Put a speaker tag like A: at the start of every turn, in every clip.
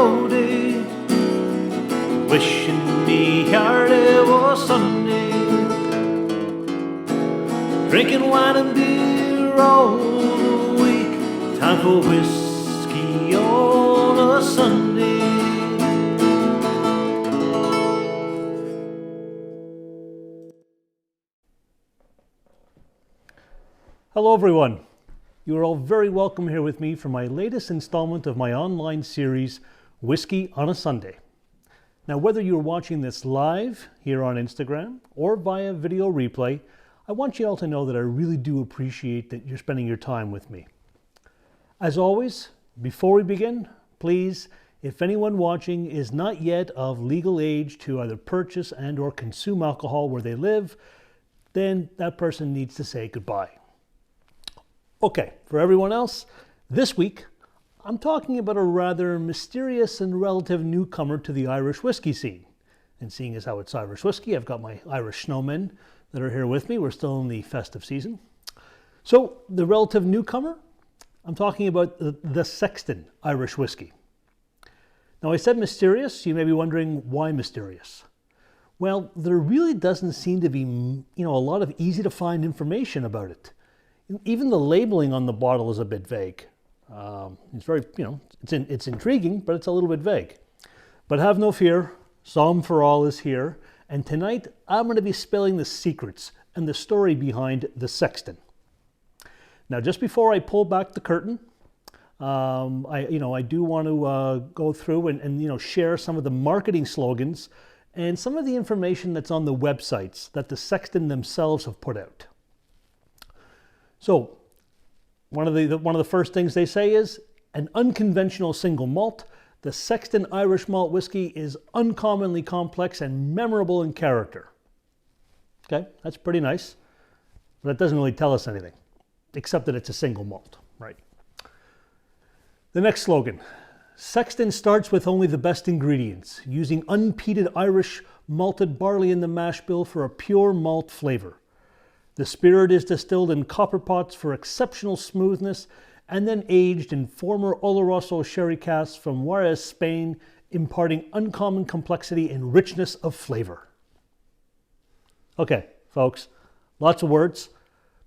A: roadie, wishing me heart it was Sunday. Drinking wine and beer all week, time for whiskey on a Sunday.
B: Hello everyone. You are all very welcome here with me for my latest installment of my online series, Whiskey on a Sunday. Now, whether you're watching this live here on Instagram or via video replay, I want you all to know that I really do appreciate that you're spending your time with me. As always, before we begin, please, if anyone watching is not yet of legal age to either purchase and or consume alcohol where they live, then that person needs to say goodbye. Okay, for everyone else, this week I'm talking about a rather mysterious and relative newcomer to the Irish whiskey scene. And seeing as how it's Irish whiskey, I've got my Irish snowmen that are here with me. We're still in the festive season. So the relative newcomer, I'm talking about the Sexton Irish Whiskey. Now I said mysterious, you may be wondering why mysterious. Well, there really doesn't seem to be, a lot of easy to find information about it. Even the labeling on the bottle is a bit vague. It's very, it's intriguing, but it's a little bit vague. But have no fear, Somme for All is here, and tonight I'm going to be spilling the secrets and the story behind the Sexton. Now, just before I pull back the curtain, I do want to go through and share some of the marketing slogans and some of the information that's on the websites that the Sexton themselves have put out. So, one of the first things they say is an unconventional single malt. The Sexton Irish Malt Whiskey is uncommonly complex and memorable in character. Okay, that's pretty nice, but it doesn't really tell us anything, except that it's a single malt, right? The next slogan, Sexton starts with only the best ingredients, using unpeated Irish malted barley in the mash bill for a pure malt flavor. The spirit is distilled in copper pots for exceptional smoothness and then aged in former Oloroso sherry casks from Juarez, Spain, imparting uncommon complexity and richness of flavor. Okay, folks, lots of words,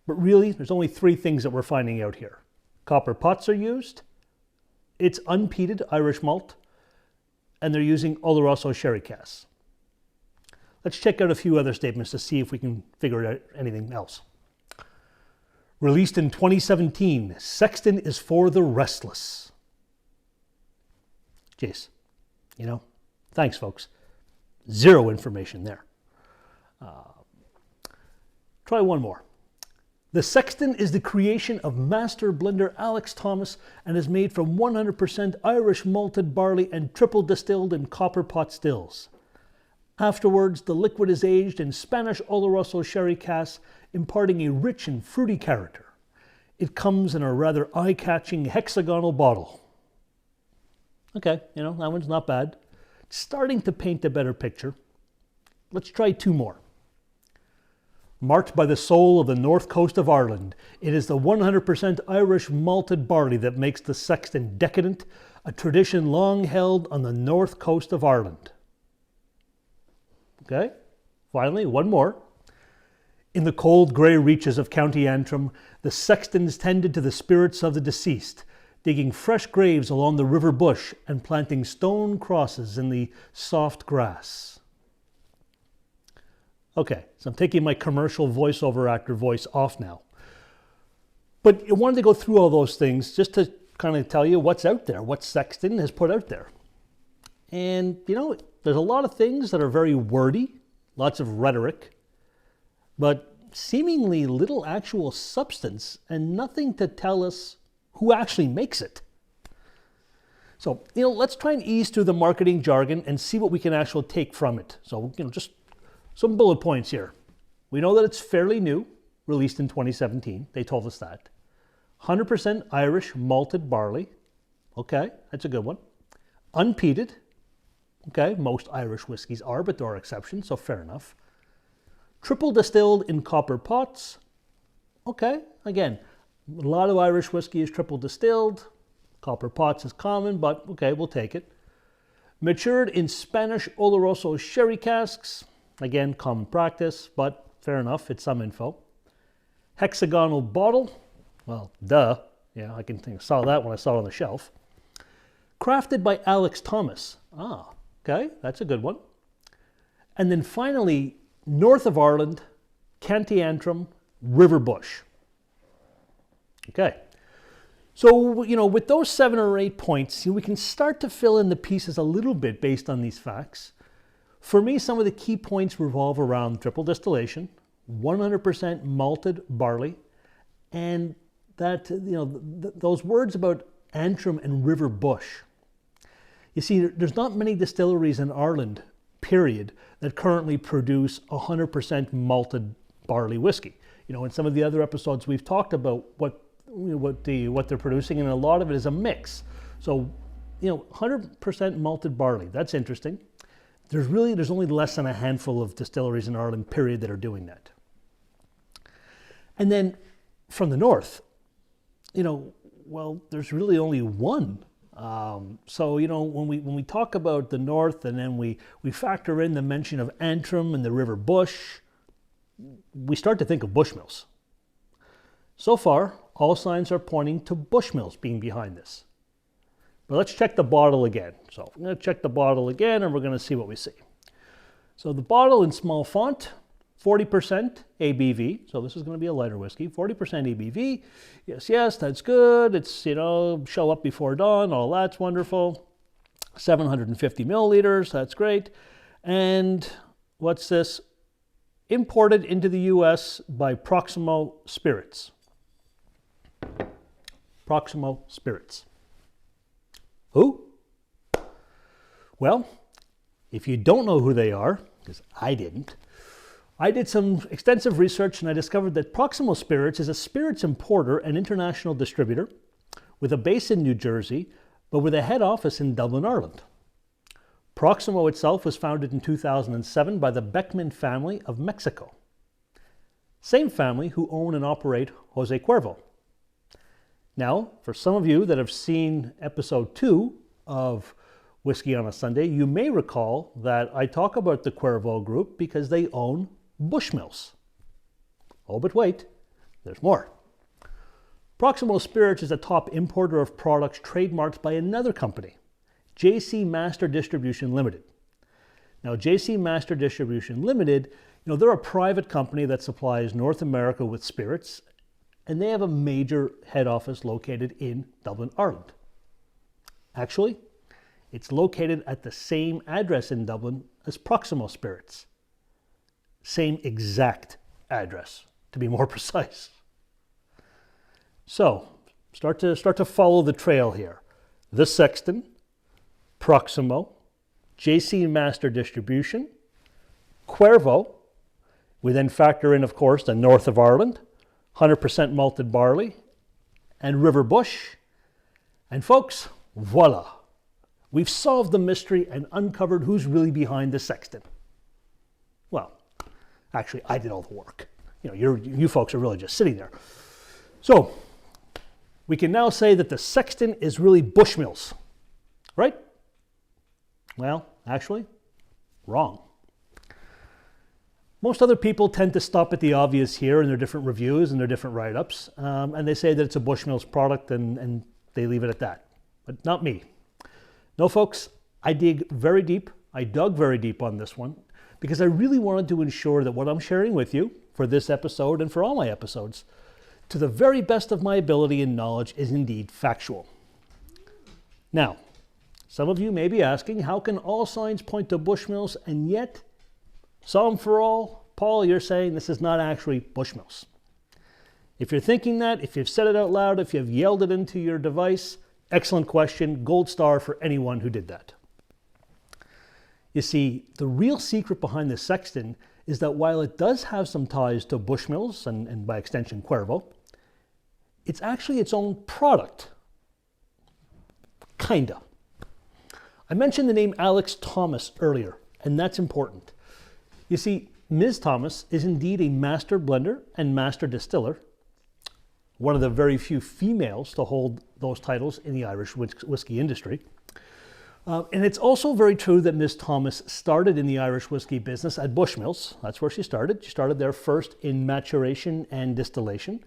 B: but really there's only three things that we're finding out here. Copper pots are used, it's unpeated Irish malt, and they're using Oloroso sherry casks. Let's check out a few other statements to see if we can figure out anything else. Released in 2017, Sexton is for the restless. Jeez, thanks folks. Zero information there. Try one more. The Sexton is the creation of master blender Alex Thomas and is made from 100% Irish malted barley and triple distilled in copper pot stills. Afterwards, the liquid is aged in Spanish Oloroso sherry casks, imparting a rich and fruity character. It comes in a rather eye-catching hexagonal bottle. Okay, that one's not bad. It's starting to paint a better picture. Let's try two more. Marked by the soul of the north coast of Ireland, it is the 100% Irish malted barley that makes the Sexton decadent, a tradition long held on the north coast of Ireland. Okay, finally, one more. In the cold grey reaches of County Antrim, the Sextons tended to the spirits of the deceased, digging fresh graves along the river bush and planting stone crosses in the soft grass. Okay, so I'm taking my commercial voiceover actor voice off now. But I wanted to go through all those things just to kind of tell you what's out there, what Sexton has put out there. And, there's a lot of things that are very wordy, lots of rhetoric, but seemingly little actual substance and nothing to tell us who actually makes it. So, let's try and ease through the marketing jargon and see what we can actually take from it. So, just some bullet points here. We know that it's fairly new, released in 2017. They told us that. 100% Irish malted barley. Okay, that's a good one. Unpeated. Okay, most Irish whiskies are, but there are exceptions, so fair enough. Triple distilled in copper pots. Okay, again, a lot of Irish whiskey is triple distilled. Copper pots is common, but okay, we'll take it. Matured in Spanish Oloroso sherry casks. Again, common practice, but fair enough, it's some info. Hexagonal bottle. Well, duh. Yeah, I can think saw that when I saw it on the shelf. Crafted by Alex Thomas. Ah, okay, that's a good one. And then finally, north of Ireland, Canty Antrim, River Bush. Okay. So, with those 7 or 8 points, we can start to fill in the pieces a little bit based on these facts. For me, some of the key points revolve around triple distillation, 100% malted barley, and that, those words about Antrim and River Bush. You see, there's not many distilleries in Ireland, period, that currently produce 100% malted barley whiskey. In some of the other episodes, we've talked about what they're producing, and a lot of it is a mix. So, 100% malted barley, that's interesting. There's only less than a handful of distilleries in Ireland, period, that are doing that. And then from the north, there's really only one. So, when we talk about the north and then we factor in the mention of Antrim and the River Bush, we start to think of Bushmills. So far, all signs are pointing to Bushmills being behind this. But let's check the bottle again. So I'm going to check the bottle again and we're going to see what we see. So the bottle in small font, 40% ABV. So this is going to be a lighter whiskey, 40% ABV. Yes, that's good. It's, show up before dawn. All that's wonderful. 750 milliliters. That's great. And what's this? Imported into the U.S. by Proximo Spirits. Proximo Spirits. Who? Well, if you don't know who they are, because I didn't, I did some extensive research and I discovered that Proximo Spirits is a spirits importer and international distributor with a base in New Jersey, but with a head office in Dublin, Ireland. Proximo itself was founded in 2007 by the Beckman family of Mexico. Same family who own and operate Jose Cuervo. Now, for some of you that have seen episode 2 of Whiskey on a Sunday, you may recall that I talk about the Cuervo group because they own Bushmills. Oh, but wait, there's more. Proximo Spirits is a top importer of products trademarked by another company, JC Master Distribution Limited. Now, JC Master Distribution Limited, they're a private company that supplies North America with spirits, and they have a major head office located in Dublin, Ireland. Actually, it's located at the same address in Dublin as Proximo Spirits. Same exact address, to be more precise. So, start to follow the trail here. The Sexton, Proximo, JC Master Distribution, Cuervo. We then factor in, of course, the north of Ireland, 100% malted barley, and River Bush. And folks, voila. We've solved the mystery and uncovered who's really behind the Sexton. Well, actually, I did all the work. You folks are really just sitting there. So, we can now say that the Sexton is really Bushmills, right? Well, actually, wrong. Most other people tend to stop at the obvious here in their different reviews and their different write-ups, and they say that it's a Bushmills product and they leave it at that. But not me. No, folks, I dug very deep on this one because I really wanted to ensure that what I'm sharing with you for this episode and for all my episodes, to the very best of my ability and knowledge, is indeed factual. Now, some of you may be asking, how can all signs point to Bushmills and yet some for all? Paul, you're saying this is not actually Bushmills. If you're thinking that, if you've said it out loud, if you've yelled it into your device, excellent question, gold star for anyone who did that. You see, the real secret behind the Sexton is that while it does have some ties to Bushmills and by extension Cuervo, it's actually its own product. Kinda. I mentioned the name Alex Thomas earlier, and that's important. You see, Ms. Thomas is indeed a master blender and master distiller, one of the very few females to hold those titles in the Irish whiskey industry. And it's also very true that Miss Thomas started in the Irish whiskey business at Bushmills. That's where she started. She started there first in maturation and distillation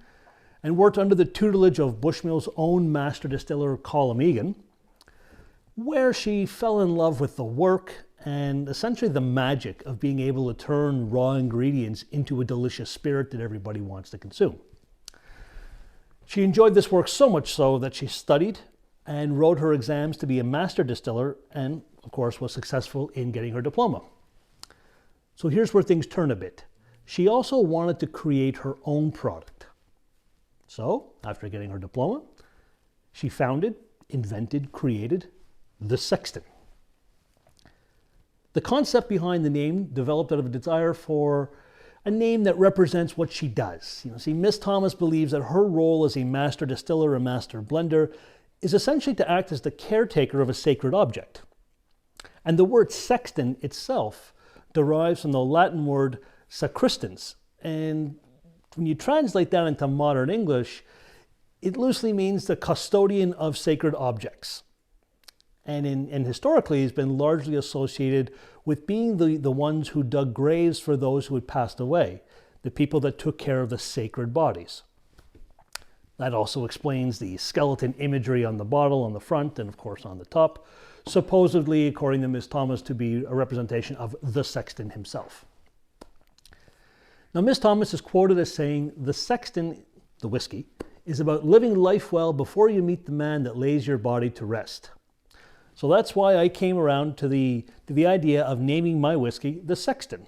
B: and worked under the tutelage of Bushmills' own master distiller, Colm Egan, where she fell in love with the work and essentially the magic of being able to turn raw ingredients into a delicious spirit that everybody wants to consume. She enjoyed this work so much so that she studied and wrote her exams to be a master distiller and, of course, was successful in getting her diploma. So here's where things turn a bit. She also wanted to create her own product. So, after getting her diploma, she founded, invented, created the Sexton. The concept behind the name developed out of a desire for a name that represents what she does. See, Miss Thomas believes that her role as a master distiller and master blender is essentially to act as the caretaker of a sacred object. And the word sexton itself derives from the Latin word sacristans. And when you translate that into modern English, it loosely means the custodian of sacred objects. And historically has been largely associated with being the ones who dug graves for those who had passed away, the people that took care of the sacred bodies. That also explains the skeleton imagery on the bottle on the front and of course on the top, supposedly, according to Miss Thomas, to be a representation of the sexton himself. Now, Miss Thomas is quoted as saying, "The sexton, the whiskey, is about living life well before you meet the man that lays your body to rest." So that's why I came around to the idea of naming my whiskey the Sexton.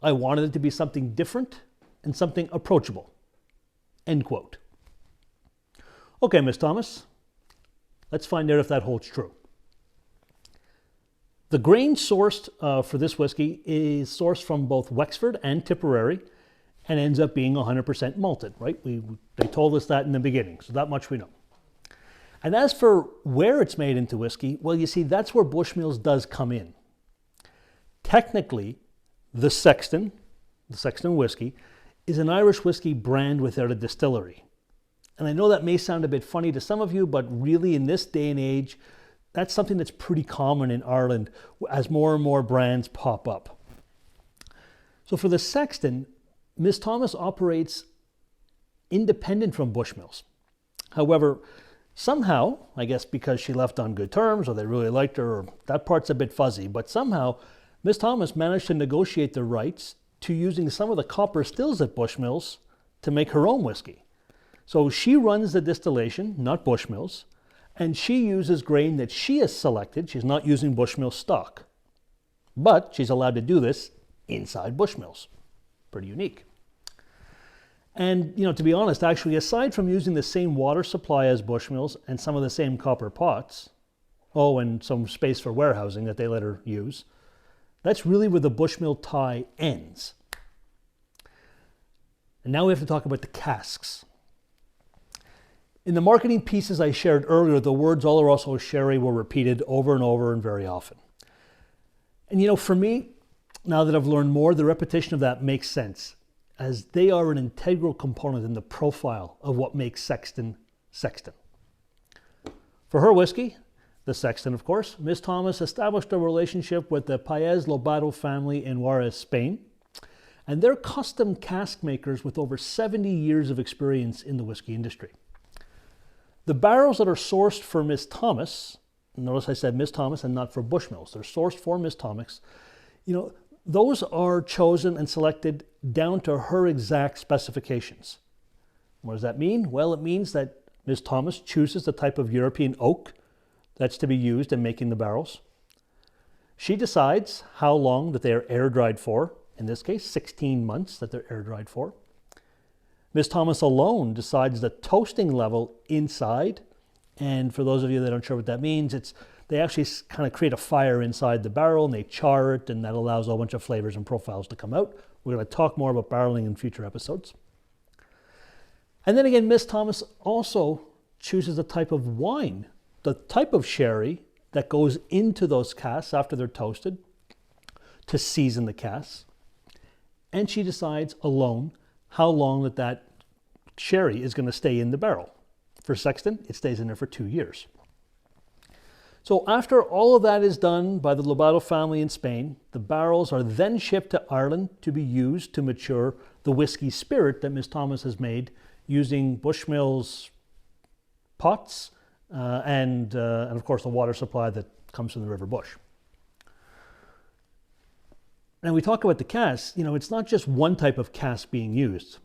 B: I wanted it to be something different and something approachable. End quote. Okay, Miss Thomas, let's find out if that holds true. The grain sourced for this whiskey is sourced from both Wexford and Tipperary and ends up being 100% malted, right? They told us that in the beginning, so that much we know. And as for where it's made into whiskey, well, you see, that's where Bushmills does come in. Technically, the Sexton whiskey, is an Irish whiskey brand without a distillery. And I know that may sound a bit funny to some of you, but really in this day and age, that's something that's pretty common in Ireland as more and more brands pop up. So for the Sexton, Miss Thomas operates independent from Bushmills. However, somehow, I guess because she left on good terms or they really liked her, or that part's a bit fuzzy, but somehow Miss Thomas managed to negotiate the rights to using some of the copper stills at Bushmills to make her own whiskey. So she runs the distillation, not Bushmills, and she uses grain that she has selected. She's not using Bushmills stock, but she's allowed to do this inside Bushmills. Pretty unique. And, to be honest, actually, aside from using the same water supply as Bushmills and some of the same copper pots, and some space for warehousing that they let her use, that's really where the Bushmill tie ends. And now we have to talk about the casks. In the marketing pieces I shared earlier, the words Oloroso Sherry were repeated over and over and very often. And for me, now that I've learned more, the repetition of that makes sense, as they are an integral component in the profile of what makes Sexton Sexton. For her whiskey, the Sexton, of course, Miss Thomas established a relationship with the Paez Lobato family in Juarez, Spain, and they're custom cask makers with over 70 years of experience in the whiskey industry. The barrels that are sourced for Miss Thomas, notice I said Miss Thomas and not for Bushmills, they're sourced for Miss Thomas, those are chosen and selected down to her exact specifications. What does that mean? Well, it means that Miss Thomas chooses the type of European oak that's to be used in making the barrels. She decides how long that they are air dried for, in this case, 16 months that they're air dried for. Miss Thomas alone decides the toasting level inside, and for those of you that aren't sure what that means, they actually kind of create a fire inside the barrel and they char it, and that allows a whole bunch of flavors and profiles to come out. We're going to talk more about barreling in future episodes. And then again, Miss Thomas also chooses the type of wine, the type of sherry that goes into those casks after they're toasted to season the casks. And she decides alone how long that sherry is going to stay in the barrel. For Sexton, it stays in there for 2 years. So after all of that is done by the Lobato family in Spain, the barrels are then shipped to Ireland to be used to mature the whiskey spirit that Miss Thomas has made using Bushmills pots and of course the water supply that comes from the River Bush. And we talk about the casks, it's not just one type of cask being used.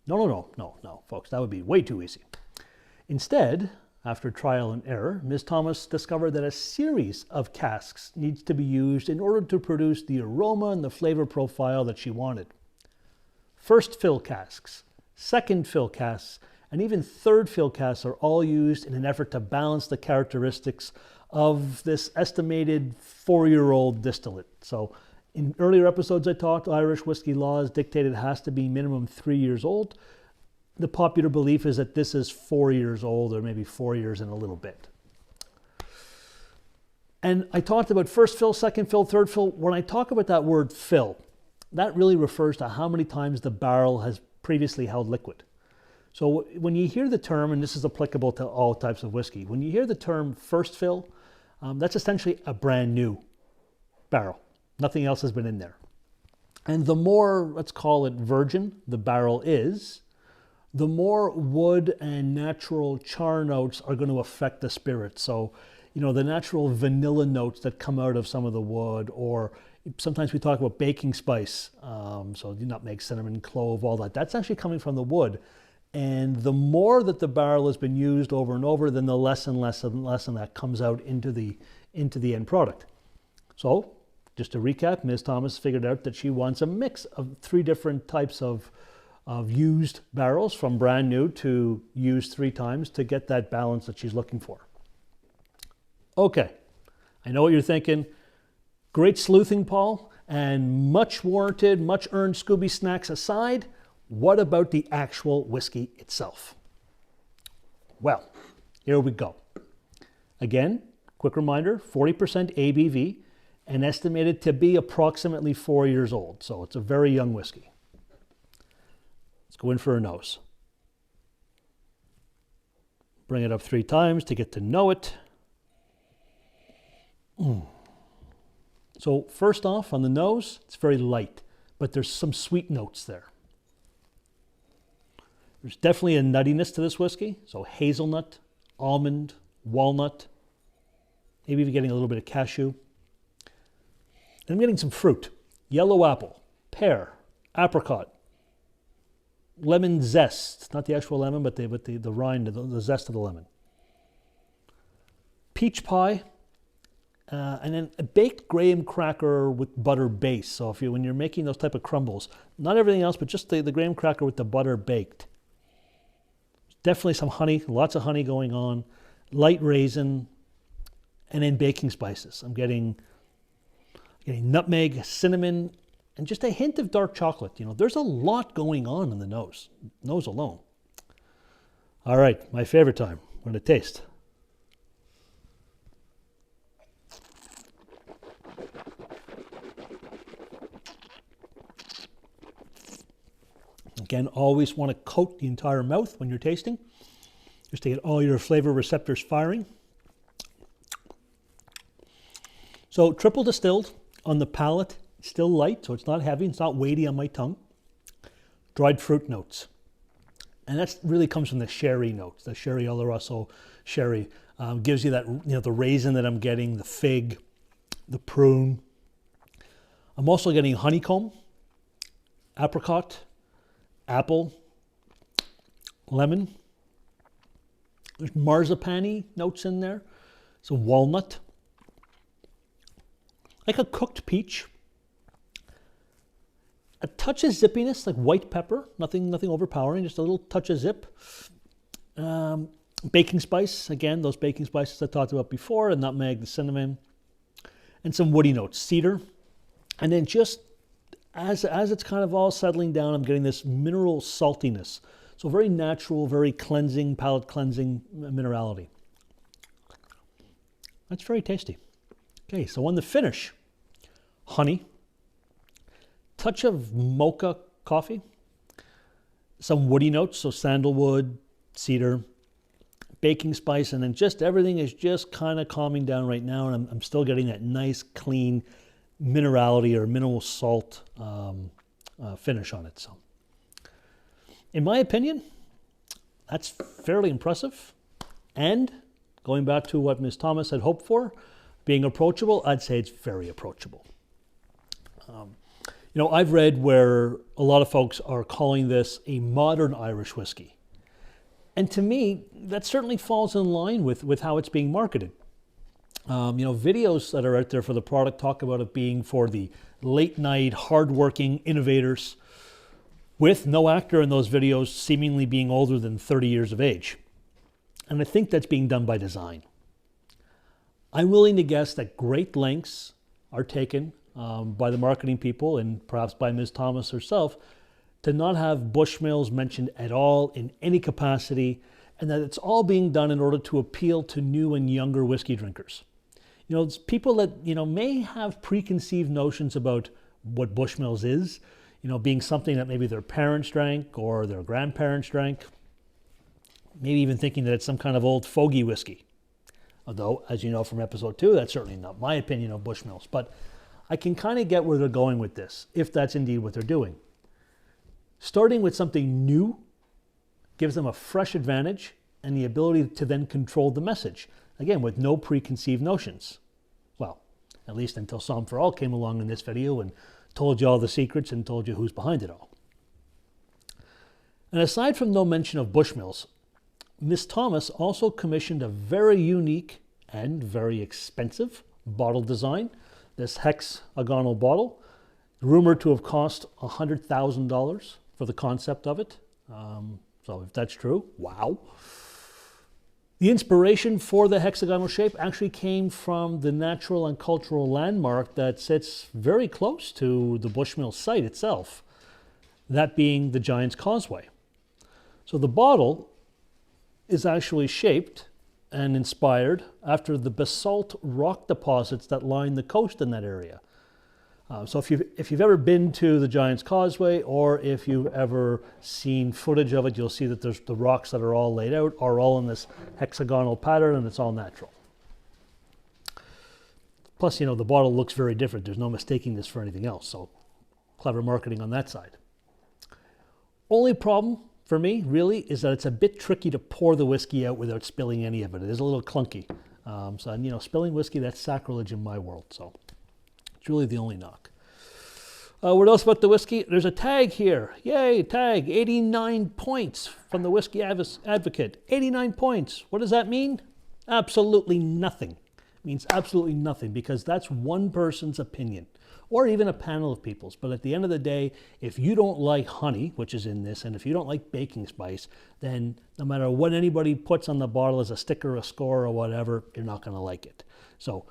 B: No, folks, that would be way too easy. Instead, after trial and error, Ms. Thomas discovered that a series of casks needs to be used in order to produce the aroma and the flavor profile that she wanted. First fill casks, second fill casks, and even third fill casks are all used in an effort to balance the characteristics of this estimated 4-year-old distillate. So in earlier episodes I talked, Irish whiskey laws dictated it has to be minimum 3 years old. The popular belief is that this is 4 years old, or maybe 4 years and a little bit. And I talked about first fill, second fill, third fill. When I talk about that word fill, that really refers to how many times the barrel has previously held liquid. So when you hear the term, and this is applicable to all types of whiskey, when you hear the term first fill, that's essentially a brand new barrel. Nothing else has been in there. And the more, let's call it virgin, the barrel is, the more wood and natural char notes are going to affect the spirit. So, the natural vanilla notes that come out of some of the wood, or sometimes we talk about baking spice, so nutmeg, cinnamon, clove, all that. That's actually coming from the wood. And the more that the barrel has been used over and over, then the less and less and less and that comes out into the end product. So, just to recap, Ms. Thomas figured out that she wants a mix of 3 different types of used barrels, from brand new to used 3 times, to get that balance that she's looking for. Okay, I know what you're thinking. Great sleuthing, Paul, and much warranted, much earned Scooby snacks aside, what about the actual whiskey itself? Well, here we go. Again, quick reminder, 40% ABV and estimated to be approximately 4 years old, so it's a very young whiskey. Let's go in for a nose. Bring it up 3 times to get to know it. So first off, on the nose, it's very light, but there's some sweet notes there. There's definitely a nuttiness to this whiskey. So hazelnut, almond, walnut, maybe even getting a little bit of cashew. And I'm getting some fruit. Yellow apple, pear, apricot, lemon zest, not the actual lemon, but the rind, the zest of the lemon. Peach pie, and then a baked graham cracker with butter base. So when you're making those type of crumbles, not everything else, but just the graham cracker with the butter baked. Definitely some honey, lots of honey going on, light raisin, and then baking spices. I'm getting nutmeg, cinnamon, and just a hint of dark chocolate. There's a lot going on in the nose alone. All right, my favorite time. We're going to taste. Again, always want to coat the entire mouth when you're tasting, just to get all your flavor receptors firing. So triple distilled on the palate, still light, so it's not heavy, it's not weighty on my tongue. Dried fruit notes. And that really comes from the sherry notes, the Sherry Oloroso sherry. Gives you that, the raisin that I'm getting, the fig, the prune. I'm also getting honeycomb, apricot, apple, lemon. There's marzipan-y notes in there. Some walnut. Like a cooked peach. A touch of zippiness, like white pepper. Nothing overpowering, just a little touch of zip. Baking spice, again, those baking spices I talked about before, the nutmeg, the cinnamon, and some woody notes, cedar. And then just as it's kind of all settling down, I'm getting this mineral saltiness. So very natural, very cleansing, palate cleansing minerality. That's very tasty. Okay, so on the finish, honey, touch of mocha coffee, some woody notes, so sandalwood, cedar, baking spice, and then just everything is just kind of calming down right now, and I'm still getting that nice, clean minerality or minimal salt finish on it. So, in my opinion, that's fairly impressive. And going back to what Ms. Thomas had hoped for, being approachable, I'd say it's very approachable. I've read where a lot of folks are calling this a modern Irish whiskey. And to me, that certainly falls in line with how it's being marketed. Videos that are out there for the product talk about it being for the late night, hardworking innovators, with no actor in those videos seemingly being older than 30 years of age. And I think that's being done by design. I'm willing to guess that great lengths are taken by the marketing people and perhaps by Ms. Thomas herself to not have Bushmills mentioned at all in any capacity, and that it's all being done in order to appeal to new and younger whiskey drinkers. It's people that, may have preconceived notions about what Bushmills is, being something that maybe their parents drank or their grandparents drank, maybe even thinking that it's some kind of old fogey whiskey. Although, as you know from episode 2, that's certainly not my opinion of Bushmills, but I can kind of get where they're going with this, if that's indeed what they're doing. Starting with something new gives them a fresh advantage and the ability to then control the message, again, with no preconceived notions. Well, at least until Psalm for All came along in this video and told you all the secrets and told you who's behind it all. And aside from no mention of Bushmills, Miss Thomas also commissioned a very unique and very expensive bottle design, this hexagonal bottle, rumored to have cost $100,000 for the concept of it. So if that's true, wow. The inspiration for the hexagonal shape actually came from the natural and cultural landmark that sits very close to the Bushmill site itself, that being the Giant's Causeway. So the bottle is actually shaped and inspired after the basalt rock deposits that line the coast in that area. So if you've ever been to the Giant's Causeway, or if you've ever seen footage of it, you'll see that there's the rocks that are all laid out are all in this hexagonal pattern, and it's all natural. Plus, the bottle looks very different. There's no mistaking this for anything else, so clever marketing on that side. Only problem for me, really, is that it's a bit tricky to pour the whiskey out without spilling any of it. It is a little clunky. Spilling whiskey, that's sacrilege in my world, so it's really the only knock. What else about the whiskey? There's a tag here. Yay, tag, 89 points from the Whiskey Advocate. 89 points. What does that mean? Absolutely nothing. It means absolutely nothing, because that's one person's opinion, or even a panel of people's. But at the end of the day, if you don't like honey, which is in this, and if you don't like baking spice, then no matter what anybody puts on the bottle as a sticker, a score, or whatever, you're not going to like it. So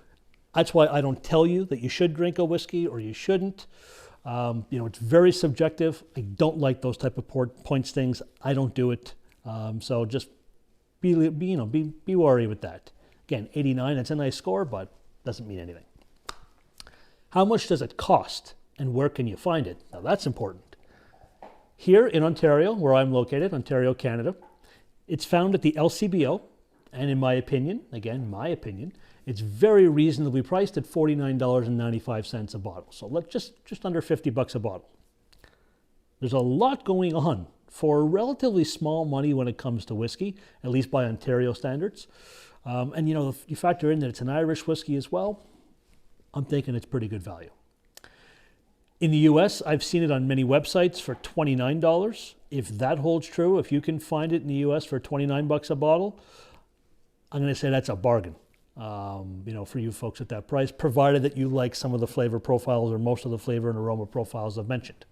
B: that's why I don't tell you that you should drink a whiskey or you shouldn't. It's very subjective. I don't like those type of points things. I don't do it. So just be wary with that. Again, 89, it's a nice score, but doesn't mean anything. How much does it cost, and where can you find it? Now that's important. Here in Ontario, where I'm located, Ontario, Canada, it's found at the LCBO, and in my opinion, again, my opinion, it's very reasonably priced at $49.95 a bottle. So let's just under $50 a bottle. There's a lot going on for relatively small money when it comes to whiskey, at least by Ontario standards. If you factor in that it's an Irish whiskey as well, I'm thinking it's pretty good value. In the US, I've seen it on many websites for $29. If that holds true, if you can find it in the US for $29 a bottle, I'm going to say that's a bargain. For you folks at that price, provided that you like some of the flavor profiles or most of the flavor and aroma profiles I've mentioned.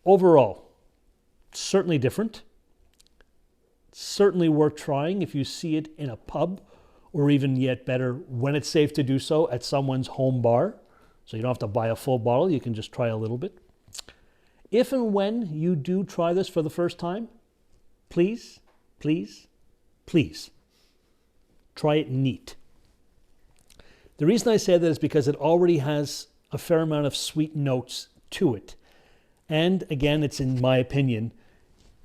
B: Overall, certainly different. Certainly worth trying if you see it in a pub, or even yet better, when it's safe to do so, at someone's home bar. So you don't have to buy a full bottle, you can just try a little bit. If and when you do try this for the first time, please, please, please, try it neat. The reason I say that is because it already has a fair amount of sweet notes to it. And again, it's in my opinion,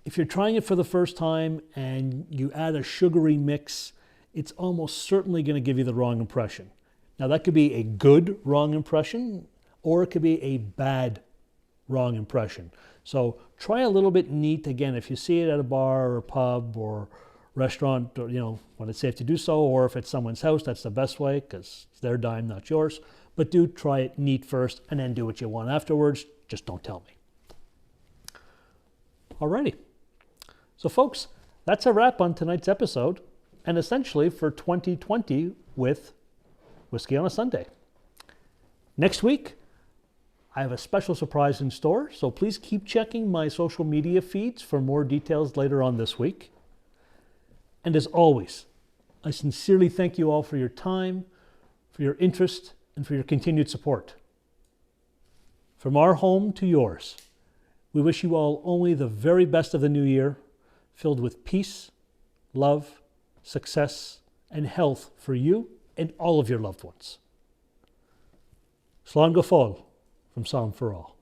B: If you're trying it for the first time and you add a sugary mix, it's almost certainly going to give you the wrong impression. Now that could be a good wrong impression, or it could be a bad wrong impression. So try a little bit neat. Again, if you see it at a bar or a pub or restaurant, or, when it's safe to do so, or if it's someone's house, that's the best way because it's their dime, not yours. But do try it neat first and then do what you want afterwards. Just don't tell me. Alrighty. So folks, that's a wrap on tonight's episode, and essentially for 2020 with Whiskey on a Sunday. Next week, I have a special surprise in store, so please keep checking my social media feeds for more details later on this week. And as always, I sincerely thank you all for your time, for your interest, and for your continued support. From our home to yours, we wish you all only the very best of the new year, filled with peace, love, success, and health for you and all of your loved ones. Slán go fóill from Sound for All.